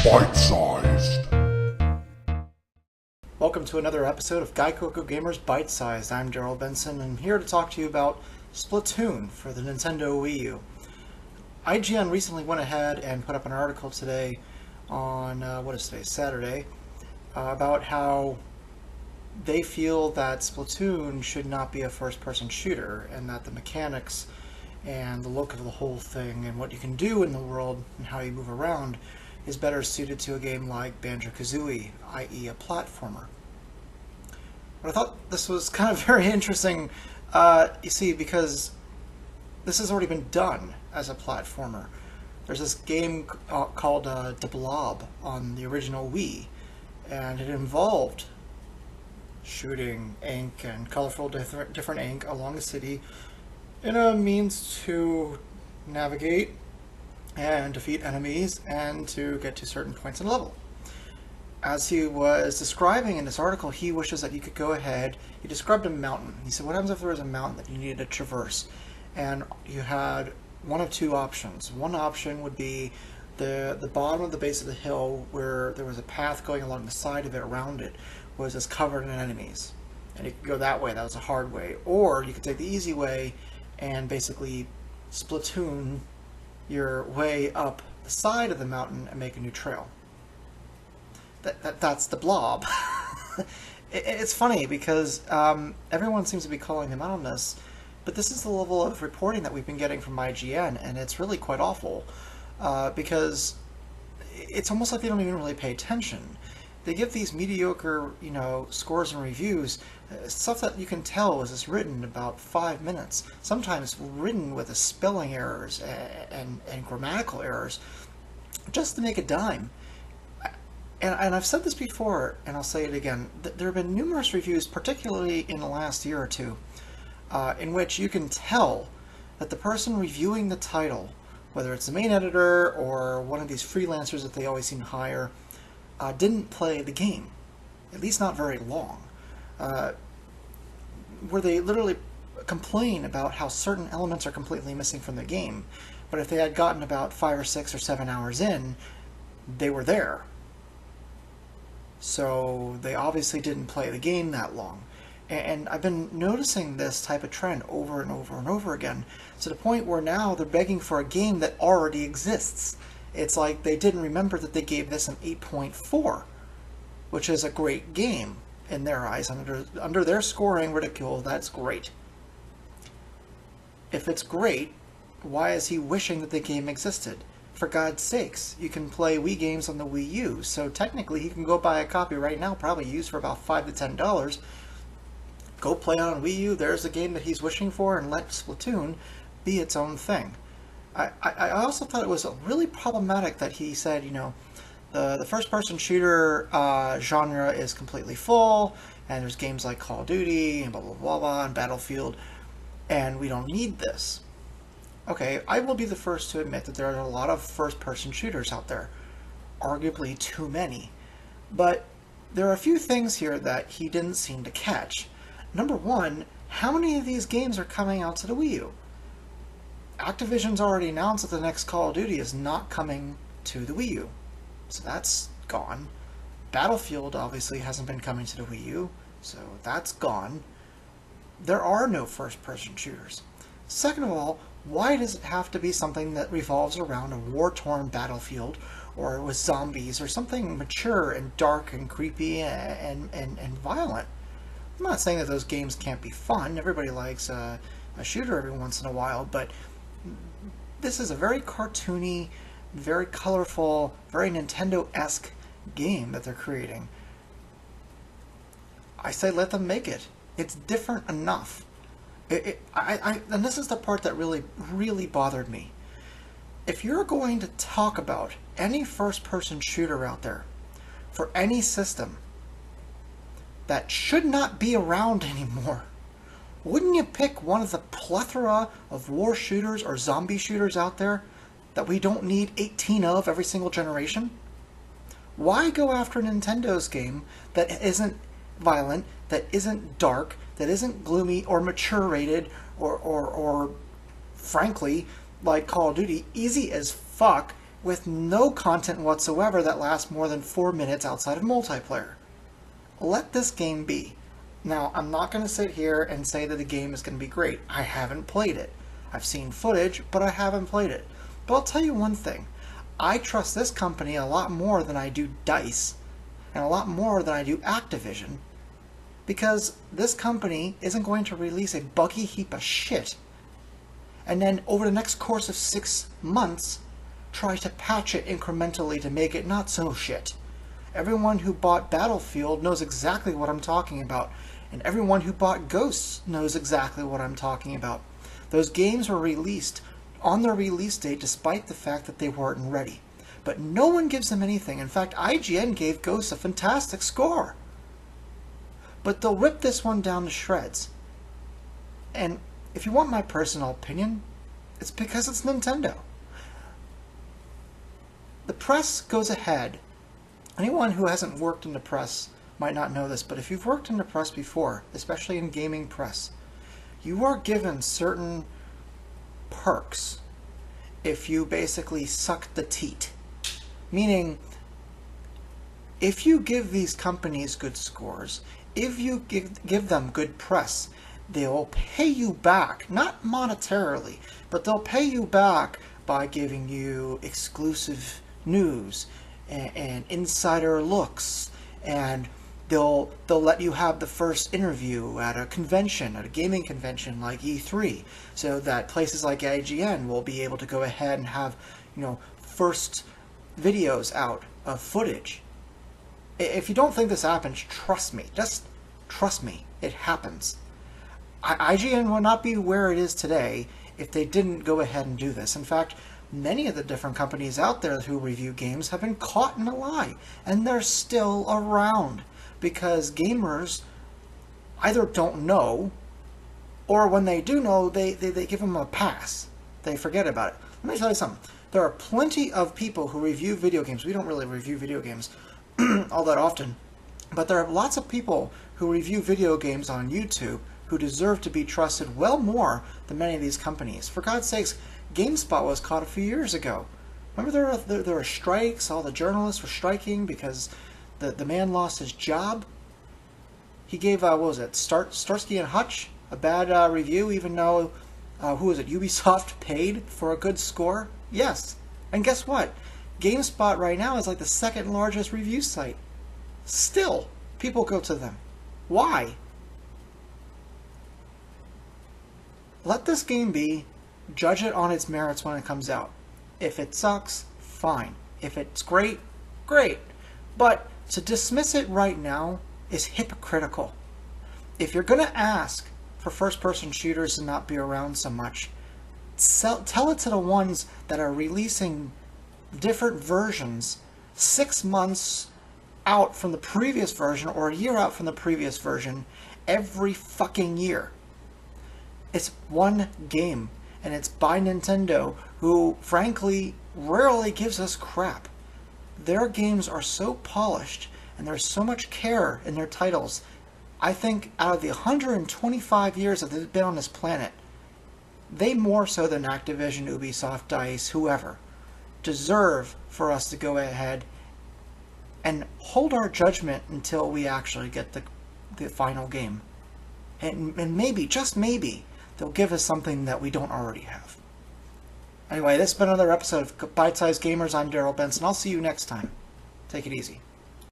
Bite-sized. Welcome to another episode of Gaikoku Gamers Bite-Sized. I'm Gerald Benson, and I'm here to talk to you about Splatoon for the Nintendo Wii U. IGN recently went ahead and put up an article today on, Saturday, about how they feel that Splatoon should not be a first-person shooter, and that the mechanics and the look of the whole thing and what you can do in the world and how you move around is better suited to a game like Banjo-Kazooie, i.e. a platformer. But I thought this was kind of very interesting, you see, because this has already been done as a platformer. There's this game called The Blob on the original Wii, and it involved shooting ink and colorful different ink along a city in a means to navigate and defeat enemies and to get to certain points in the level. As he was describing in this article, he wishes that you could go ahead. He described a mountain. He said, what happens if there was a mountain that you needed to traverse? And you had one of two options. One option would be the bottom of the base of the hill, where there was a path going along the side of it, around it, was just covered in enemies. And you could go that way. That was a hard way. Or you could take the easy way and basically Splatoon your way up the side of the mountain and make a new trail. That's the Blob. It's funny because everyone seems to be calling him out on this, but this is the level of reporting that we've been getting from IGN, and it's really quite awful because it's almost like they don't even really pay attention. They give these mediocre, scores and reviews, stuff that you can tell is just written in about 5 minutes, sometimes written with spelling errors and grammatical errors, just to make a dime. And I've said this before, and I'll say it again. There have been numerous reviews, particularly in the last year or two, in which you can tell that the person reviewing the title, whether it's the main editor or one of these freelancers that they always seem to hire, didn't play the game, at least not very long, where they literally complain about how certain elements are completely missing from the game, but if they had gotten about 5 or 6 or 7 hours in, they were there. So they obviously didn't play the game that long. And I've been noticing this type of trend over and over and over again, to the point where now they're begging for a game that already exists. It's like they didn't remember that they gave this an 8.4, which is a great game in their eyes. Under their scoring ridicule, that's great. If it's great, why is he wishing that the game existed? For God's sakes, you can play Wii games on the Wii U, so technically he can go buy a copy right now, probably used for about $5 to $10. Go play it on Wii U, there's the game that he's wishing for, and let Splatoon be its own thing. I also thought it was really problematic that he said, the first-person shooter genre is completely full, and there's games like Call of Duty, and blah, blah, blah, blah, and Battlefield, and we don't need this. Okay, I will be the first to admit that there are a lot of first-person shooters out there. Arguably too many. But there are a few things here that he didn't seem to catch. Number one, how many of these games are coming out to the Wii U? Activision's already announced that the next Call of Duty is not coming to the Wii U. So that's gone. Battlefield obviously hasn't been coming to the Wii U, so that's gone. There are no first-person shooters. Second of all, why does it have to be something that revolves around a war-torn battlefield, or with zombies, or something mature and dark and creepy and violent? I'm not saying that those games can't be fun. Everybody likes a shooter every once in a while, but this is a very cartoony, very colorful, very Nintendo-esque game that they're creating. I say let them make it. It's different enough. And this is the part that really bothered me. If you're going to talk about any first-person shooter out there for any system that should not be around anymore, wouldn't you pick one of the plethora of war shooters or zombie shooters out there that we don't need 18 of every single generation? Why go after Nintendo's game that isn't violent, that isn't dark, that isn't gloomy or mature rated or frankly, like Call of Duty, easy as fuck with no content whatsoever that lasts more than 4 minutes outside of multiplayer. Let this game be. Now, I'm not going to sit here and say that the game is going to be great. I haven't played it. I've seen footage, but I haven't played it. But I'll tell you one thing. I trust this company a lot more than I do DICE, and a lot more than I do Activision, because this company isn't going to release a buggy heap of shit, and then over the next course of 6 months, try to patch it incrementally to make it not so shit. Everyone who bought Battlefield knows exactly what I'm talking about, and everyone who bought Ghosts knows exactly what I'm talking about. Those games were released on their release date despite the fact that they weren't ready. But no one gives them anything. In fact, IGN gave Ghosts a fantastic score. But they'll rip this one down to shreds. And if you want my personal opinion, it's because it's Nintendo. The press goes ahead. Anyone who hasn't worked in the press might not know this, but if you've worked in the press before, especially in gaming press, you are given certain perks if you basically suck the teat. Meaning, if you give these companies good scores, if you give them good press, they'll pay you back, not monetarily, but they'll pay you back by giving you exclusive news and insider looks, and they'll let you have the first interview at a convention, at a gaming convention like E3, so that places like IGN will be able to go ahead and have, first videos out of footage. If you don't think this happens, trust me. Just trust me. It happens. IGN will not be where it is today if they didn't go ahead and do this. In fact, many of the different companies out there who review games have been caught in a lie, and they're still around because gamers either don't know, or when they do know, they give them a pass. They forget about it. Let me tell you something. There are plenty of people who review video games. We don't really review video games all that often, but there are lots of people who review video games on YouTube who deserve to be trusted well more than many of these companies. For God's sakes, GameSpot was caught a few years ago. Remember there were strikes, all the journalists were striking because the man lost his job? He gave, what was it, Starsky and Hutch a bad review, even though, Ubisoft paid for a good score? Yes. And guess what? GameSpot right now is like the second largest review site. Still, people go to them. Why? Let this game be. Judge it on its merits when it comes out. If it sucks, fine. If it's great, great. But to dismiss it right now is hypocritical. If you're going to ask for first-person shooters to not be around so much, tell it to the ones that are releasing different versions 6 months out from the previous version or a year out from the previous version every fucking year. It's one game, and it's by Nintendo, who, frankly, rarely gives us crap. Their games are so polished, and there's so much care in their titles. I think out of the 125 years that they've been on this planet, they more so than Activision, Ubisoft, DICE, whoever, deserve for us to go ahead and hold our judgment until we actually get the final game. And maybe, just maybe, they'll give us something that we don't already have. Anyway, this has been another episode of Bite-Sized Gamers. I'm Daryl Benson. I'll see you next time. Take it easy.